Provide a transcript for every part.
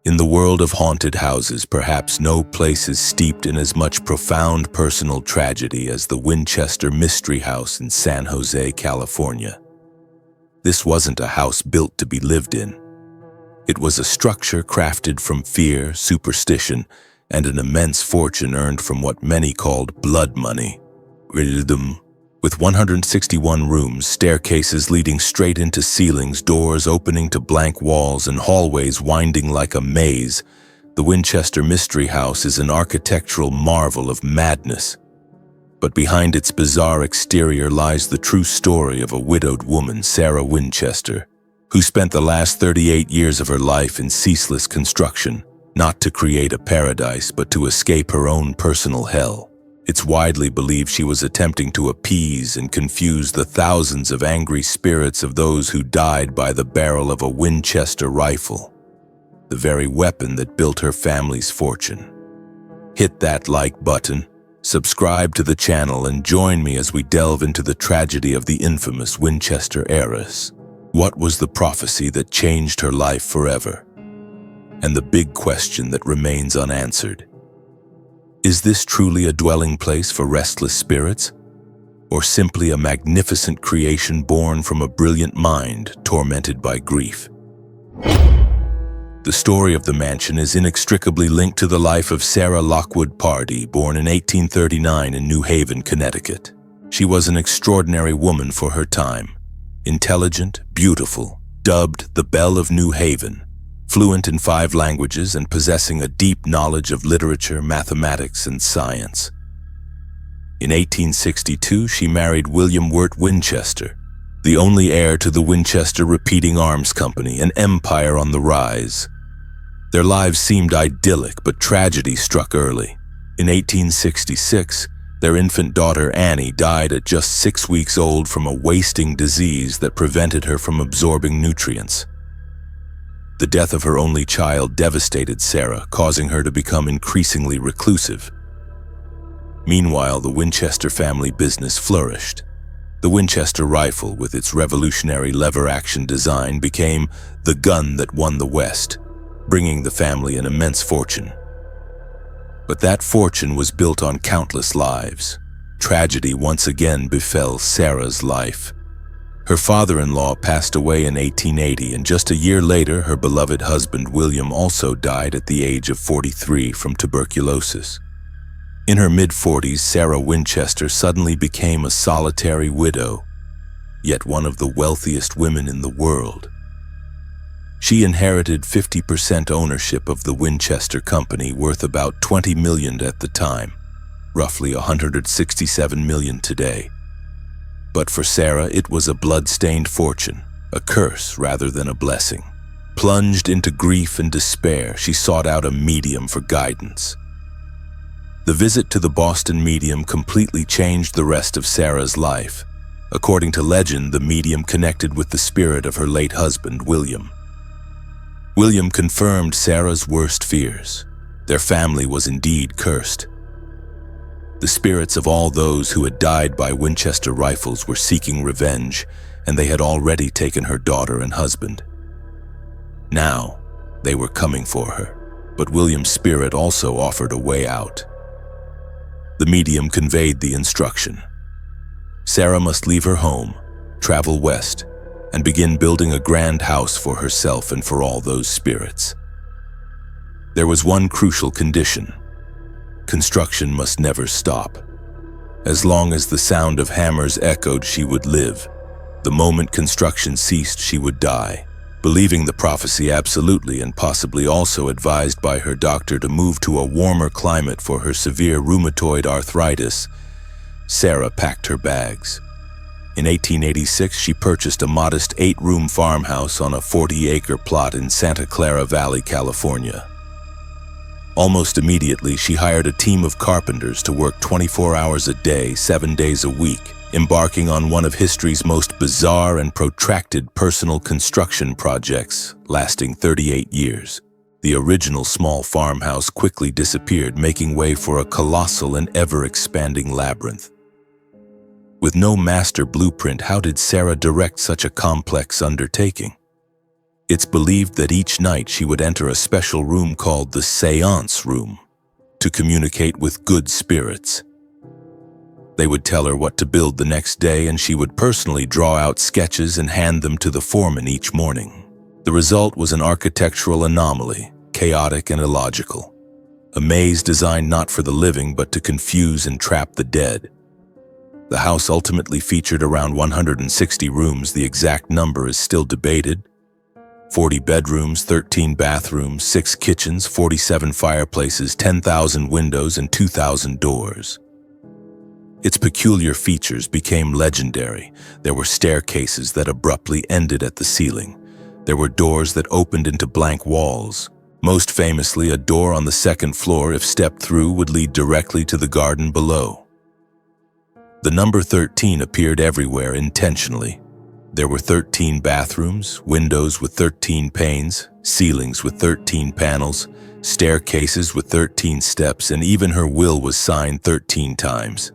In the world of haunted houses, perhaps no place is steeped in as much profound personal tragedy as the Winchester Mystery House in San Jose, California. This wasn't a house built to be lived in. It was a structure crafted from fear, superstition, and an immense fortune earned from what many called blood money. With 161 rooms, staircases leading straight into ceilings, doors opening to blank walls, and hallways winding like a maze, the Winchester Mystery House is an architectural marvel of madness. But behind its bizarre exterior lies the true story of a widowed woman, Sarah Winchester, who spent the last 38 years of her life in ceaseless construction, not to create a paradise, but to escape her own personal hell. It's widely believed she was attempting to appease and confuse the thousands of angry spirits of those who died by the barrel of a Winchester rifle, the very weapon that built her family's fortune. Hit that like button, subscribe to the channel, and join me as we delve into the tragedy of the infamous Winchester heiress. What was the prophecy that changed her life forever? And the big question that remains unanswered: is this truly a dwelling place for restless spirits, or simply a magnificent creation born from a brilliant mind tormented by grief? The story of the mansion is inextricably linked to the life of Sarah Lockwood Pardee, born in 1839 in New Haven, Connecticut. She was an extraordinary woman for her time, intelligent, beautiful, dubbed the Belle of New Haven, fluent in 5 languages and possessing a deep knowledge of literature, mathematics, and science. In 1862, she married William Wirt Winchester, the only heir to the Winchester Repeating Arms Company, an empire on the rise. Their lives seemed idyllic, but tragedy struck early. In 1866, their infant daughter Annie died at just 6 weeks old from a wasting disease that prevented her from absorbing nutrients. The death of her only child devastated Sarah, causing her to become increasingly reclusive. Meanwhile, the Winchester family business flourished. The Winchester rifle, with its revolutionary lever-action design, became the gun that won the West, bringing the family an immense fortune. But that fortune was built on countless lives. Tragedy once again befell Sarah's life. Her father-in-law passed away in 1880, and just a year later, her beloved husband William also died at the age of 43 from tuberculosis. In her mid-40s, Sarah Winchester suddenly became a solitary widow, yet one of the wealthiest women in the world. She inherited 50% ownership of the Winchester Company, worth about $20 million at the time, roughly $167 million today. But for Sarah, it was a blood-stained fortune, a curse rather than a blessing. Plunged into grief and despair, she sought out a medium for guidance. The visit to the Boston medium completely changed the rest of Sarah's life. According to legend, the medium connected with the spirit of her late husband, William. William confirmed Sarah's worst fears. Their family was indeed cursed. The spirits of all those who had died by Winchester rifles were seeking revenge, and they had already taken her daughter and husband. Now, they were coming for her, but William's spirit also offered a way out. The medium conveyed the instruction. Sarah must leave her home, travel west, and begin building a grand house for herself and for all those spirits. There was one crucial condition. Construction must never stop. As long as the sound of hammers echoed, she would live. The moment construction ceased, she would die. Believing the prophecy absolutely, and possibly also advised by her doctor to move to a warmer climate for her severe rheumatoid arthritis, Sarah packed her bags. In 1886, she purchased a modest 8-room farmhouse on a 40-acre plot in Santa Clara Valley, California. Almost immediately, she hired a team of carpenters to work 24 hours a day, 7 days a week, embarking on one of history's most bizarre and protracted personal construction projects, lasting 38 years. The original small farmhouse quickly disappeared, making way for a colossal and ever-expanding labyrinth. With no master blueprint, how did Sarah direct such a complex undertaking? It's believed that each night she would enter a special room called the séance room to communicate with good spirits. They would tell her what to build the next day, and she would personally draw out sketches and hand them to the foreman each morning. The result was an architectural anomaly, chaotic and illogical. A maze designed not for the living but to confuse and trap the dead. The house ultimately featured around 160 rooms. The exact number is still debated. 40 bedrooms, 13 bathrooms, 6 kitchens, 47 fireplaces, 10,000 windows, and 2,000 doors. Its peculiar features became legendary. There were staircases that abruptly ended at the ceiling. There were doors that opened into blank walls. Most famously, a door on the second floor, if stepped through, would lead directly to the garden below. The number 13 appeared everywhere intentionally. There were 13 bathrooms, windows with 13 panes, ceilings with 13 panels, staircases with 13 steps, and even her will was signed 13 times.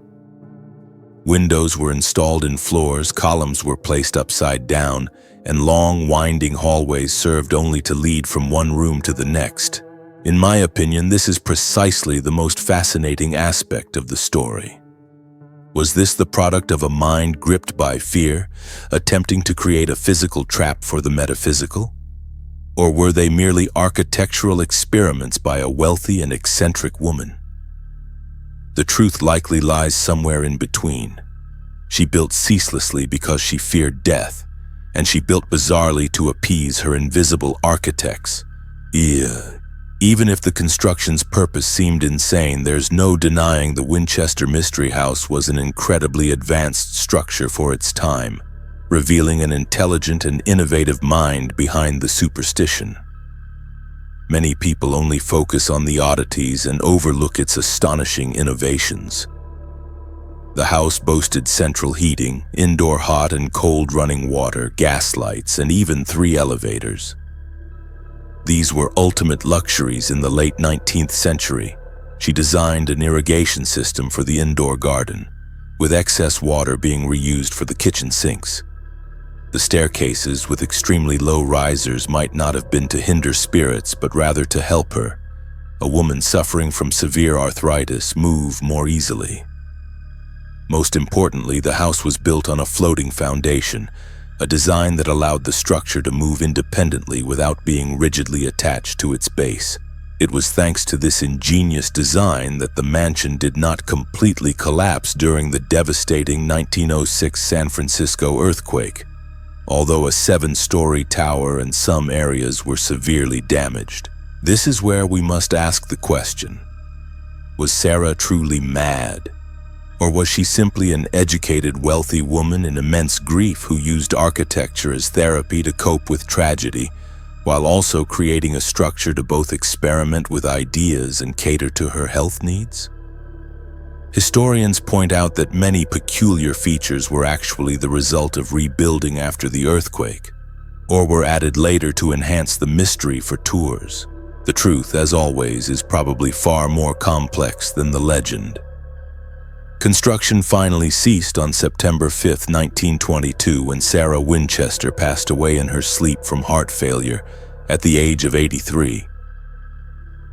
Windows were installed in floors, columns were placed upside down, and long, winding hallways served only to lead from one room to the next. In my opinion, this is precisely the most fascinating aspect of the story. Was this the product of a mind gripped by fear, attempting to create a physical trap for the metaphysical? Or were they merely architectural experiments by a wealthy and eccentric woman? The truth likely lies somewhere in between. She built ceaselessly because she feared death, and she built bizarrely to appease her invisible architects. Even if the construction's purpose seemed insane, there's no denying the Winchester Mystery House was an incredibly advanced structure for its time, revealing an intelligent and innovative mind behind the superstition. Many people only focus on the oddities and overlook its astonishing innovations. The house boasted central heating, indoor hot and cold running water, gaslights, and even 3 elevators. These were ultimate luxuries in the late 19th century. She designed an irrigation system for the indoor garden, with excess water being reused for the kitchen sinks. The staircases with extremely low risers might not have been to hinder spirits, but rather to help her, a woman suffering from severe arthritis, move more easily. Most importantly, the house was built on a floating foundation, a design that allowed the structure to move independently without being rigidly attached to its base. It was thanks to this ingenious design that the mansion did not completely collapse during the devastating 1906 San Francisco earthquake, although a 7-story tower and some areas were severely damaged. This is where we must ask the question: was Sarah truly mad? Or was she simply an educated, wealthy woman in immense grief who used architecture as therapy to cope with tragedy, while also creating a structure to both experiment with ideas and cater to her health needs? Historians point out that many peculiar features were actually the result of rebuilding after the earthquake, or were added later to enhance the mystery for tours. The truth, as always, is probably far more complex than the legend. Construction finally ceased on September 5, 1922, when Sarah Winchester passed away in her sleep from heart failure at the age of 83.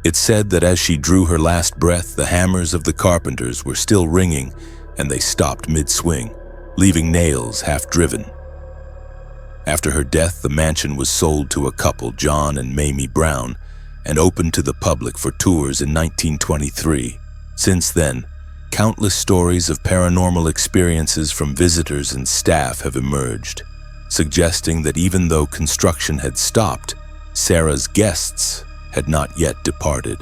It's said that as she drew her last breath, the hammers of the carpenters were still ringing, and they stopped mid-swing, leaving nails half-driven. After her death, the mansion was sold to a couple, John and Mamie Brown, and opened to the public for tours in 1923. Since then, countless stories of paranormal experiences from visitors and staff have emerged, suggesting that even though construction had stopped, Sarah's guests had not yet departed.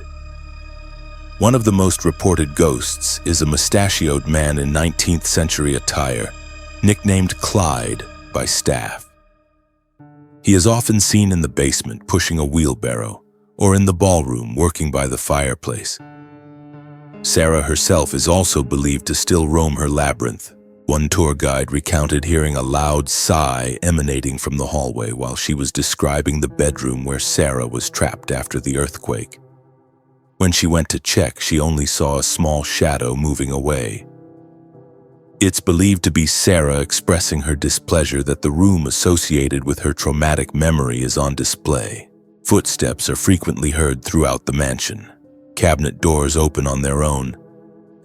One of the most reported ghosts is a mustachioed man in 19th century attire, nicknamed Clyde by staff. He is often seen in the basement pushing a wheelbarrow, or in the ballroom working by the fireplace. Sarah herself is also believed to still roam her labyrinth. One tour guide recounted hearing a loud sigh emanating from the hallway while she was describing the bedroom where Sarah was trapped after the earthquake. When she went to check, she only saw a small shadow moving away. It's believed to be Sarah expressing her displeasure that the room associated with her traumatic memory is on display. Footsteps are frequently heard throughout the mansion. Cabinet doors open on their own,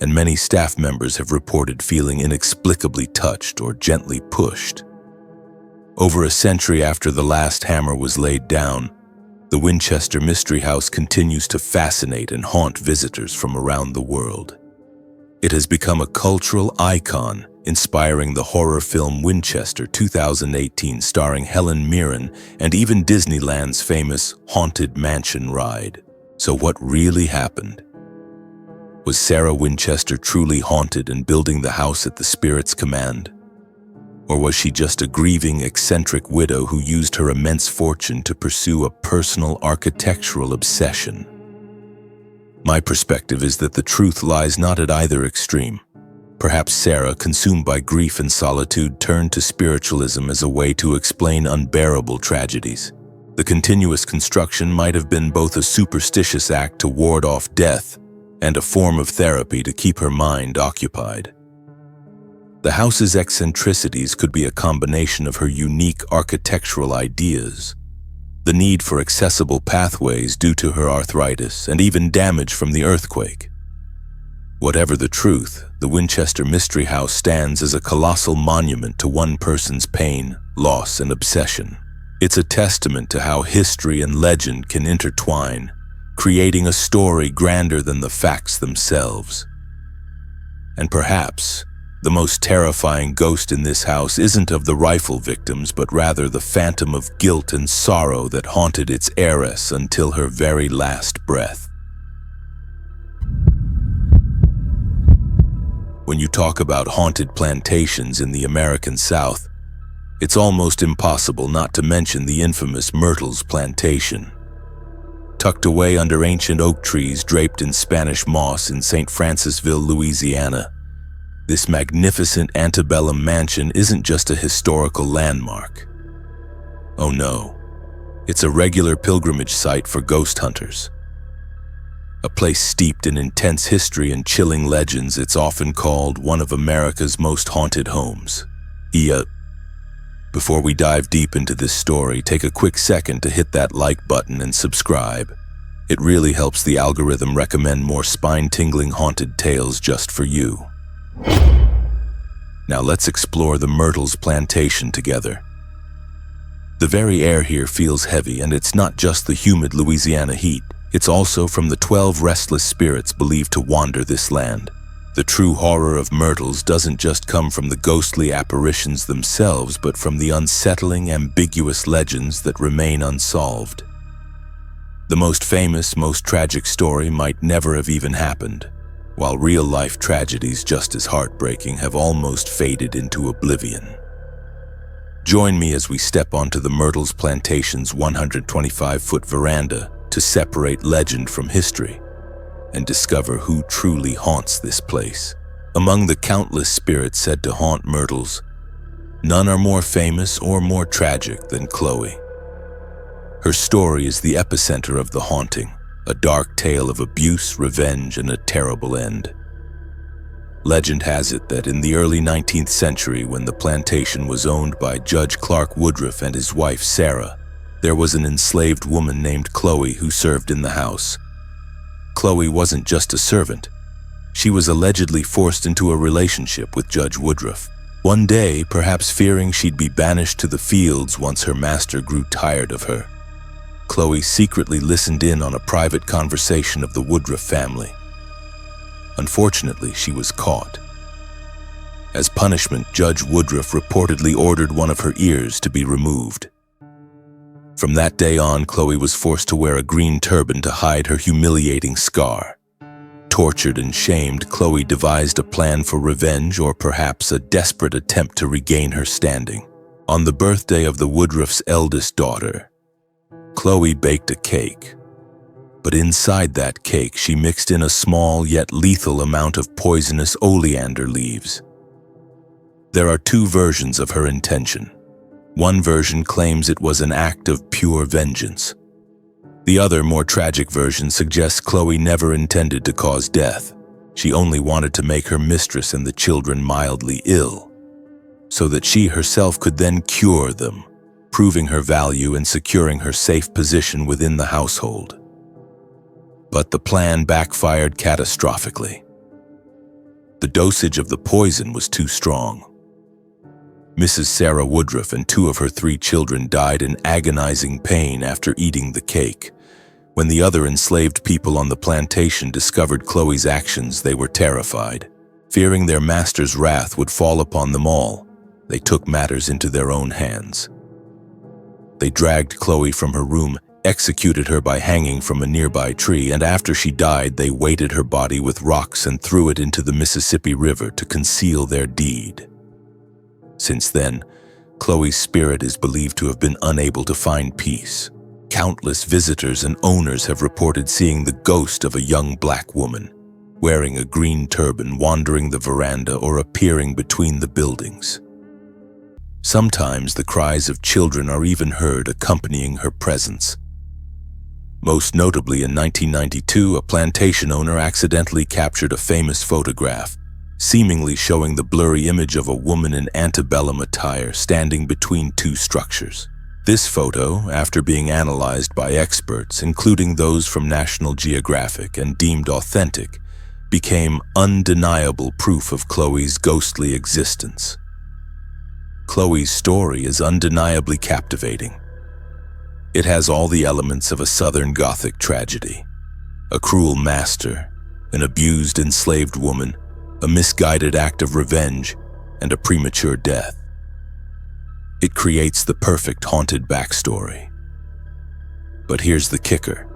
and many staff members have reported feeling inexplicably touched or gently pushed. Over a century after the last hammer was laid down, the Winchester Mystery House continues to fascinate and haunt visitors from around the world. It has become a cultural icon, inspiring the horror film Winchester 2018 starring Helen Mirren and even Disneyland's famous Haunted Mansion ride. So what really happened? Was Sarah Winchester truly haunted and building the house at the spirit's command? Or was she just a grieving, eccentric widow who used her immense fortune to pursue a personal architectural obsession? My perspective is that the truth lies not at either extreme. Perhaps Sarah, consumed by grief and solitude, turned to spiritualism as a way to explain unbearable tragedies. The continuous construction might have been both a superstitious act to ward off death and a form of therapy to keep her mind occupied. The house's eccentricities could be a combination of her unique architectural ideas, the need for accessible pathways due to her arthritis, and even damage from the earthquake. Whatever the truth, the Winchester Mystery House stands as a colossal monument to one person's pain, loss, and obsession. It's a testament to how history and legend can intertwine, creating a story grander than the facts themselves. And perhaps, the most terrifying ghost in this house isn't of the rifle victims, but rather the phantom of guilt and sorrow that haunted its heiress until her very last breath. When you talk about haunted plantations in the American South, it's almost impossible not to mention the infamous Myrtles Plantation. Tucked away under ancient oak trees draped in Spanish moss in St. Francisville, Louisiana, this magnificent antebellum mansion isn't just a historical landmark. Oh no, it's a regular pilgrimage site for ghost hunters. A place steeped in intense history and chilling legends, it's often called one of America's most haunted homes. Before we dive deep into this story, take a quick second to hit that like button and subscribe. It really helps the algorithm recommend more spine-tingling haunted tales just for you. Now let's explore the Myrtles Plantation together. The very air here feels heavy, and it's not just the humid Louisiana heat. It's also from the 12 restless spirits believed to wander this land. The true horror of Myrtles doesn't just come from the ghostly apparitions themselves, but from the unsettling, ambiguous legends that remain unsolved. The most famous, most tragic story might never have even happened, while real-life tragedies just as heartbreaking have almost faded into oblivion. Join me as we step onto the Myrtles Plantation's 125-foot veranda to separate legend from history and discover who truly haunts this place. Among the countless spirits said to haunt Myrtles, none are more famous or more tragic than Chloe. Her story is the epicenter of the haunting, a dark tale of abuse, revenge, and a terrible end. Legend has it that in the early 19th century, when the plantation was owned by Judge Clark Woodruff and his wife Sarah, there was an enslaved woman named Chloe who served in the house. Chloe wasn't just a servant. She was allegedly forced into a relationship with Judge Woodruff. One day, perhaps fearing she'd be banished to the fields once her master grew tired of her, Chloe secretly listened in on a private conversation of the Woodruff family. Unfortunately, she was caught. As punishment, Judge Woodruff reportedly ordered one of her ears to be removed. From that day on, Chloe was forced to wear a green turban to hide her humiliating scar. Tortured and shamed, Chloe devised a plan for revenge, or perhaps a desperate attempt to regain her standing. On the birthday of the Woodruff's eldest daughter, Chloe baked a cake. But inside that cake, she mixed in a small yet lethal amount of poisonous oleander leaves. There are two versions of her intention. One version claims it was an act of pure vengeance. The other, more tragic version suggests Chloe never intended to cause death. She only wanted to make her mistress and the children mildly ill, so that she herself could then cure them, proving her value and securing her safe position within the household. But the plan backfired catastrophically. The dosage of the poison was too strong. Mrs. Sarah Woodruff and 2 of her 3 children died in agonizing pain after eating the cake. When the other enslaved people on the plantation discovered Chloe's actions, they were terrified. Fearing their master's wrath would fall upon them all, they took matters into their own hands. They dragged Chloe from her room, executed her by hanging from a nearby tree, and after she died, they weighted her body with rocks and threw it into the Mississippi River to conceal their deed. Since then, Chloe's spirit is believed to have been unable to find peace. Countless visitors and owners have reported seeing the ghost of a young black woman, wearing a green turban, wandering the veranda or appearing between the buildings. Sometimes the cries of children are even heard accompanying her presence. Most notably, in 1992, a plantation owner accidentally captured a famous photograph, seemingly showing the blurry image of a woman in antebellum attire standing between 2 structures. This photo, after being analyzed by experts, including those from National Geographic, and deemed authentic, became undeniable proof of Chloe's ghostly existence. Chloe's story is undeniably captivating. It has all the elements of a Southern Gothic tragedy: a cruel master, an abused enslaved woman, a misguided act of revenge, and a premature death. It creates the perfect haunted backstory. But here's the kicker.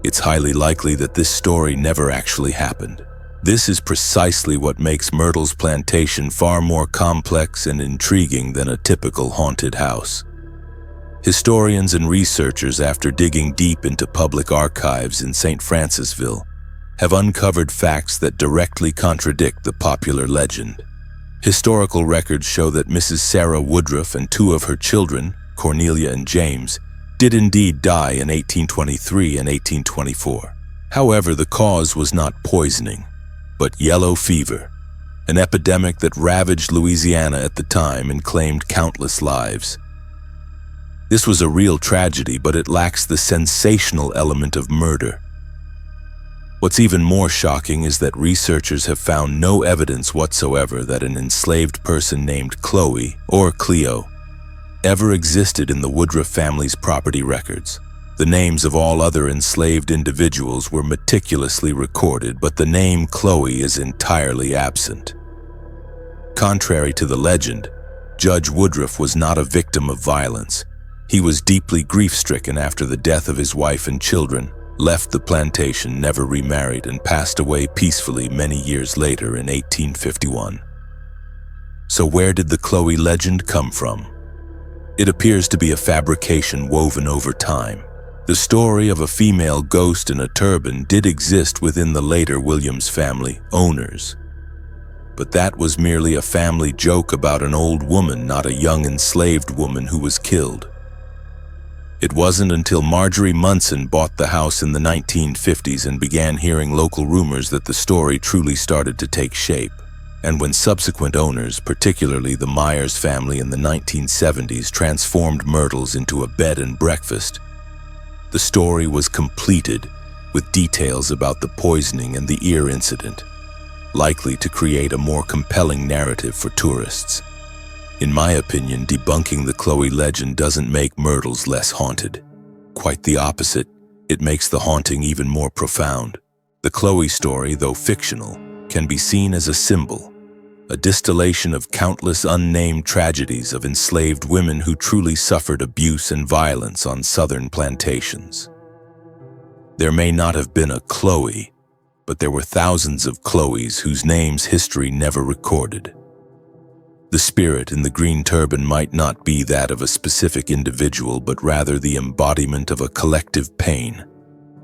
It's highly likely that this story never actually happened. This is precisely what makes Myrtles Plantation far more complex and intriguing than a typical haunted house. Historians and researchers, after digging deep into public archives in St. Francisville, have uncovered facts that directly contradict the popular legend. Historical records show that Mrs. Sarah Woodruff and 2 of her children, Cornelia and James, did indeed die in 1823 and 1824. However, the cause was not poisoning, but yellow fever, an epidemic that ravaged Louisiana at the time and claimed countless lives. This was a real tragedy, but it lacks the sensational element of murder. What's even more shocking is that researchers have found no evidence whatsoever that an enslaved person named Chloe, or Cleo, ever existed in the Woodruff family's property records. The names of all other enslaved individuals were meticulously recorded, but the name Chloe is entirely absent. Contrary to the legend, Judge Woodruff was not a victim of violence. He was deeply grief-stricken after the death of his wife and children, left the plantation, never remarried, and passed away peacefully many years later in 1851. So where did the Chloe legend come from? It appears to be a fabrication woven over time. The story of a female ghost in a turban did exist within the later Williams family owners, but that was merely a family joke about an old woman, not a young enslaved woman who was killed. It wasn't until Marjorie Munson bought the house in the 1950s and began hearing local rumors that the story truly started to take shape. And when subsequent owners, particularly the Myers family in the 1970s, transformed Myrtles into a bed and breakfast, the story was completed with details about the poisoning and the ear incident, likely to create a more compelling narrative for tourists. In my opinion, debunking the Chloe legend doesn't make Myrtles less haunted. Quite the opposite, it makes the haunting even more profound. The Chloe story, though fictional, can be seen as a symbol, a distillation of countless unnamed tragedies of enslaved women who truly suffered abuse and violence on southern plantations. There may not have been a Chloe, but there were thousands of Chloes whose names history never recorded. The spirit in the green turban might not be that of a specific individual, but rather the embodiment of a collective pain,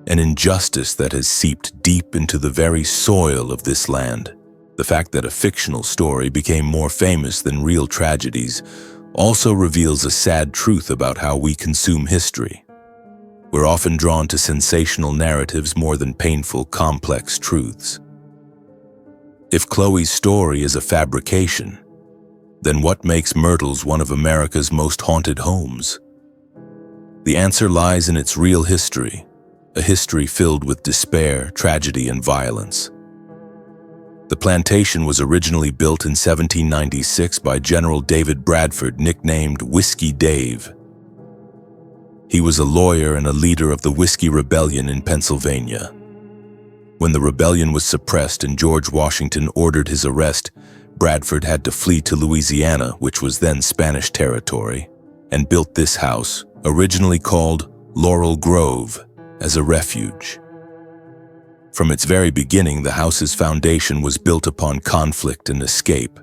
an injustice that has seeped deep into the very soil of this land. The fact that a fictional story became more famous than real tragedies also reveals a sad truth about how we consume history. We're often drawn to sensational narratives more than painful, complex truths. If Chloe's story is a fabrication, then what makes Myrtles one of America's most haunted homes? The answer lies in its real history, a history filled with despair, tragedy, and violence. The plantation was originally built in 1796 by General David Bradford, nicknamed Whiskey Dave. He was a lawyer and a leader of the Whiskey Rebellion in Pennsylvania. When the rebellion was suppressed and George Washington ordered his arrest, Bradford had to flee to Louisiana, which was then Spanish territory, and built this house, originally called Laurel Grove, as a refuge. From its very beginning, the house's foundation was built upon conflict and escape.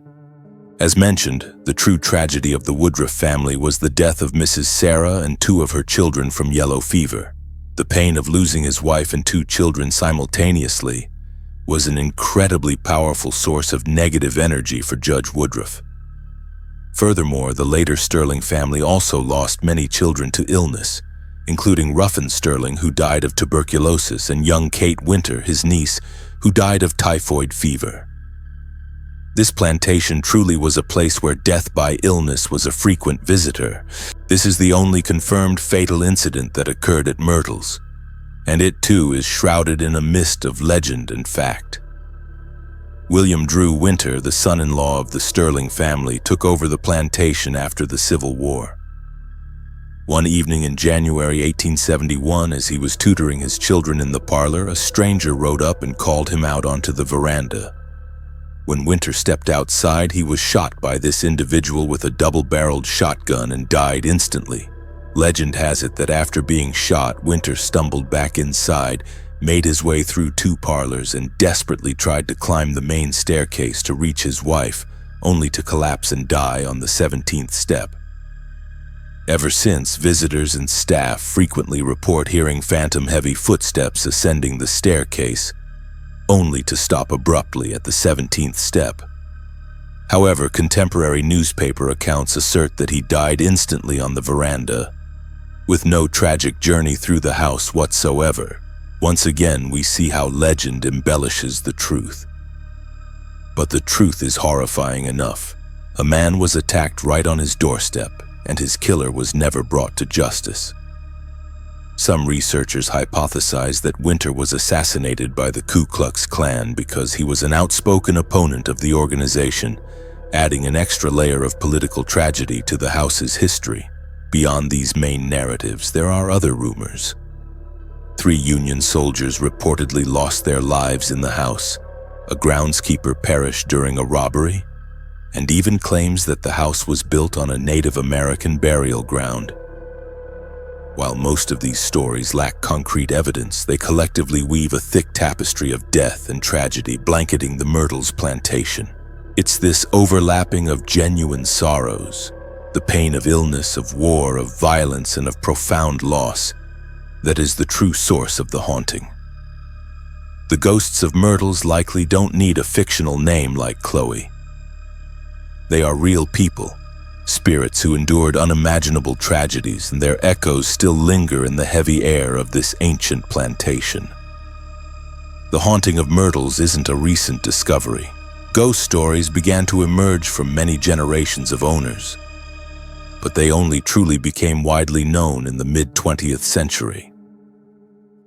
As mentioned, the true tragedy of the Woodruff family was the death of Mrs. Sarah and 2 of her children from yellow fever. The pain of losing his wife and 2 children simultaneously was an incredibly powerful source of negative energy for Judge Woodruff. Furthermore, the later Sterling family also lost many children to illness, including Ruffin Sterling, who died of tuberculosis, and young Kate Winter, his niece, who died of typhoid fever. This plantation truly was a place where death by illness was a frequent visitor. This is the only confirmed fatal incident that occurred at Myrtles, and it too is shrouded in a mist of legend and fact. William Drew Winter, the son-in-law of the Sterling family, took over the plantation after the Civil War. One evening in January 1871, as he was tutoring his children in the parlor, a stranger rode up and called him out onto the veranda. When Winter stepped outside, he was shot by this individual with a double-barreled shotgun and died instantly. Legend has it that after being shot, Winter stumbled back inside, made his way through 2 parlors, and desperately tried to climb the main staircase to reach his wife, only to collapse and die on the 17th step. Ever since, visitors and staff frequently report hearing phantom-heavy footsteps ascending the staircase, only to stop abruptly at the 17th step. However, contemporary newspaper accounts assert that he died instantly on the veranda, with no tragic journey through the house whatsoever. Once again, we see how legend embellishes the truth. But the truth is horrifying enough. A man was attacked right on his doorstep, and his killer was never brought to justice. Some researchers hypothesize that Winter was assassinated by the Ku Klux Klan because he was an outspoken opponent of the organization, adding an extra layer of political tragedy to the house's history. Beyond these main narratives, there are other rumors. 3 Union soldiers reportedly lost their lives in the house. A groundskeeper perished during a robbery, and even claims that the house was built on a Native American burial ground. While most of these stories lack concrete evidence, they collectively weave a thick tapestry of death and tragedy blanketing the Myrtles Plantation. It's this overlapping of genuine sorrows, the pain of illness, of war, of violence, and of profound loss, that is the true source of the haunting. The ghosts of Myrtles likely don't need a fictional name like Chloe. They are real people, spirits who endured unimaginable tragedies, and their echoes still linger in the heavy air of this ancient plantation. The haunting of Myrtles isn't a recent discovery. Ghost stories began to emerge from many generations of owners, but they only truly became widely known in the mid-20th century.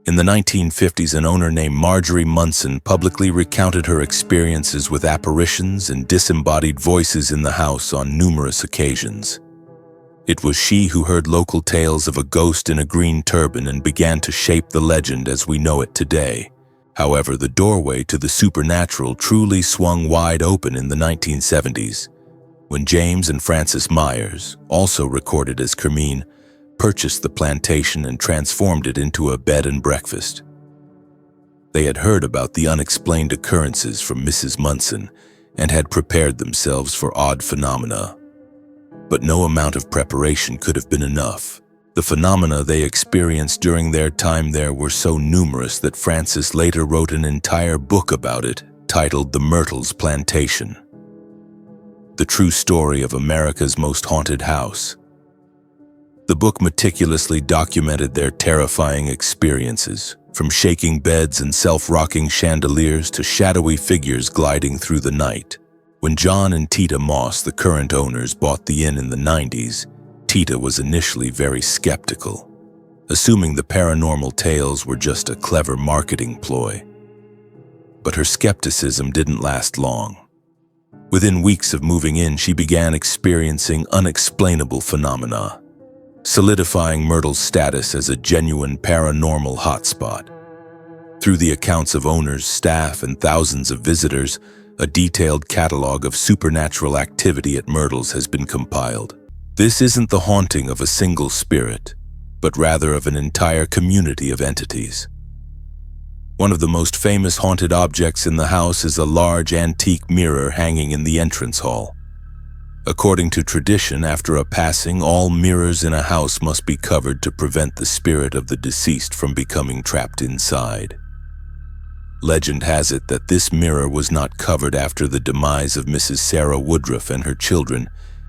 In the 1950s, an owner named Marjorie Munson publicly recounted her experiences with apparitions and disembodied voices in the house on numerous occasions. It was she who heard local tales of a ghost in a green turban and began to shape the legend as we know it today. However, the doorway to the supernatural truly swung wide open in the 1970s, when James and Frances Myers, also recorded as Carmine, purchased the plantation and transformed it into a bed and breakfast. They had heard about the unexplained occurrences from Mrs. Munson and had prepared themselves for odd phenomena. But no amount of preparation could have been enough. The phenomena they experienced during their time there were so numerous that Frances later wrote an entire book about it, titled The Myrtles Plantation: The True Story of America's Most Haunted House. The book meticulously documented their terrifying experiences, from shaking beds and self-rocking chandeliers to shadowy figures gliding through the night. When John and Tita Moss, the current owners, bought the inn in the 90s, Tita was initially very skeptical, assuming the paranormal tales were just a clever marketing ploy. But her skepticism didn't last long. Within weeks of moving in, she began experiencing unexplainable phenomena, solidifying Myrtle's status as a genuine paranormal hotspot. Through the accounts of owners, staff, and thousands of visitors, a detailed catalog of supernatural activity at Myrtles has been compiled. This isn't the haunting of a single spirit, but rather of an entire community of entities. One of the most famous haunted objects in the house is a large antique mirror hanging in the entrance hall. According to tradition, after a passing, all mirrors in a house must be covered to prevent the spirit of the deceased from becoming trapped inside. Legend has it that this mirror was not covered after the demise of Mrs. Sarah Woodruff and her children,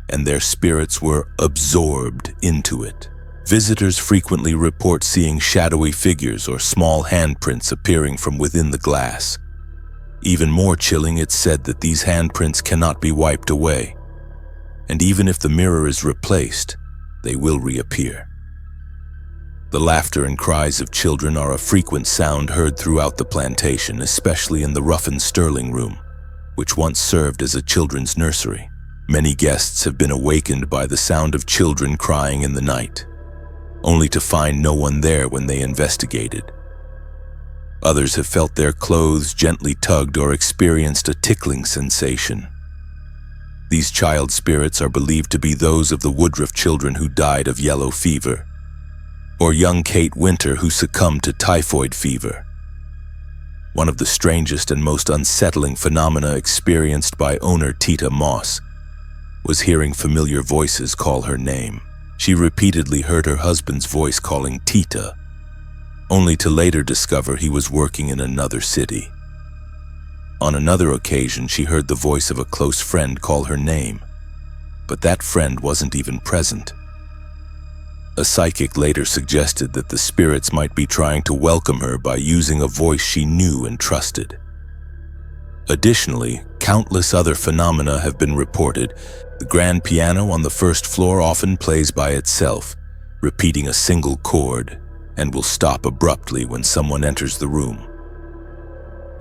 and their spirits were absorbed into it. Visitors frequently report seeing shadowy figures or small handprints appearing from within the glass. Even more chilling, it's said that these handprints cannot be wiped away, and even if the mirror is replaced, they will reappear. The laughter and cries of children are a frequent sound heard throughout the plantation, especially in the rough and sterling room, which once served as a children's nursery. Many guests have been awakened by the sound of children crying in the night, only to find no one there when they investigated. Others have felt their clothes gently tugged or experienced a tickling sensation. These child spirits are believed to be those of the Woodruff children who died of yellow fever, or young Kate Winter who succumbed to typhoid fever. One of the strangest and most unsettling phenomena experienced by owner Tita Moss was hearing familiar voices call her name. She repeatedly heard her husband's voice calling Tita, only to later discover he was working in another city. On another occasion, she heard the voice of a close friend call her name, but that friend wasn't even present. A psychic later suggested that the spirits might be trying to welcome her by using a voice she knew and trusted. Additionally, countless other phenomena have been reported. The grand piano on the first floor often plays by itself, repeating a single chord, and will stop abruptly when someone enters the room.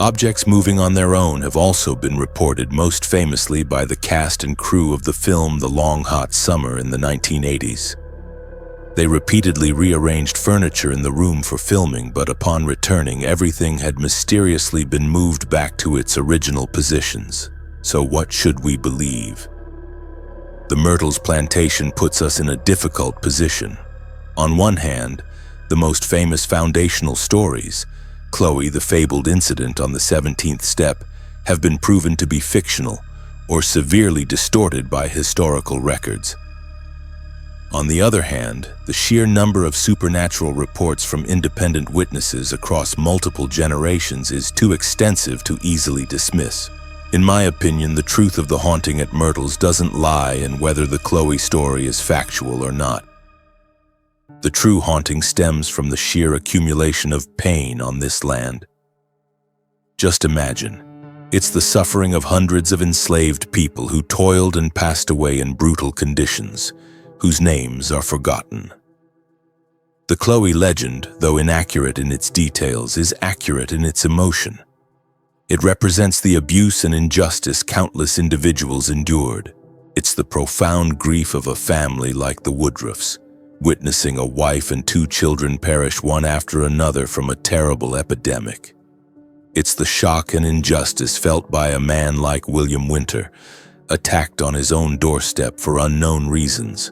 Objects moving on their own have also been reported, most famously by the cast and crew of the film The Long Hot Summer in the 1980s. They repeatedly rearranged furniture in the room for filming, but upon returning, everything had mysteriously been moved back to its original positions. So what should we believe? The Myrtles Plantation puts us in a difficult position. On one hand, the most famous foundational stories, Chloe, the fabled incident on the 17th step, have been proven to be fictional or severely distorted by historical records. On the other hand, the sheer number of supernatural reports from independent witnesses across multiple generations is too extensive to easily dismiss. In my opinion, the truth of the haunting at Myrtles doesn't lie in whether the Chloe story is factual or not. The true haunting stems from the sheer accumulation of pain on this land. Just imagine, it's the suffering of hundreds of enslaved people who toiled and passed away in brutal conditions, whose names are forgotten. The Chloe legend, though inaccurate in its details, is accurate in its emotion. It represents the abuse and injustice countless individuals endured. It's the profound grief of a family like the Woodruffs, witnessing a wife and 2 children perish one after another from a terrible epidemic. It's the shock and injustice felt by a man like William Winter, attacked on his own doorstep for unknown reasons.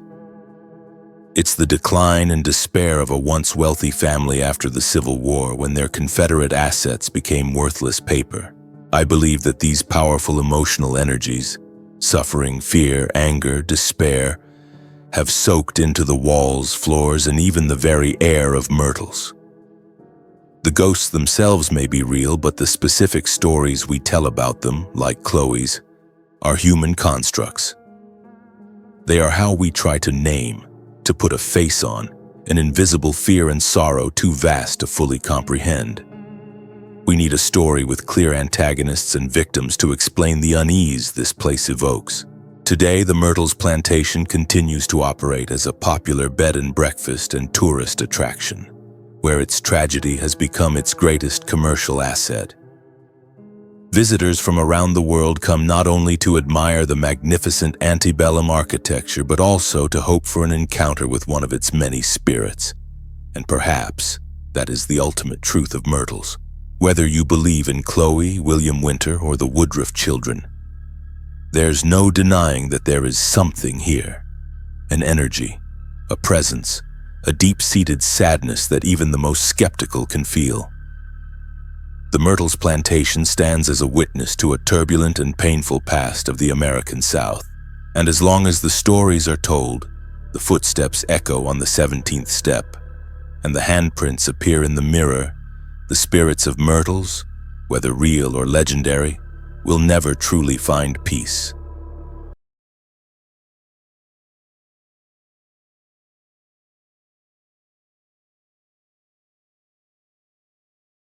It's the decline and despair of a once wealthy family after the Civil War, when their Confederate assets became worthless paper. I believe that these powerful emotional energies, suffering, fear, anger, despair, have soaked into the walls, floors, and even the very air of Myrtles. The ghosts themselves may be real, but the specific stories we tell about them, like Chloe's, are human constructs. They are how we try to name, to put a face on, an invisible fear and sorrow too vast to fully comprehend. We need a story with clear antagonists and victims to explain the unease this place evokes. Today, the Myrtles Plantation continues to operate as a popular bed and breakfast and tourist attraction, where its tragedy has become its greatest commercial asset. Visitors from around the world come not only to admire the magnificent antebellum architecture, but also to hope for an encounter with one of its many spirits. And perhaps that is the ultimate truth of Myrtles. Whether you believe in Chloe, William Winter, or the Woodruff children, there's no denying that there is something here. An energy, a presence, a deep-seated sadness that even the most skeptical can feel. The Myrtles Plantation stands as a witness to a turbulent and painful past of the American South. And as long as the stories are told, the footsteps echo on the 17th step, and the handprints appear in the mirror, the spirits of Myrtles, whether real or legendary, will never truly find peace.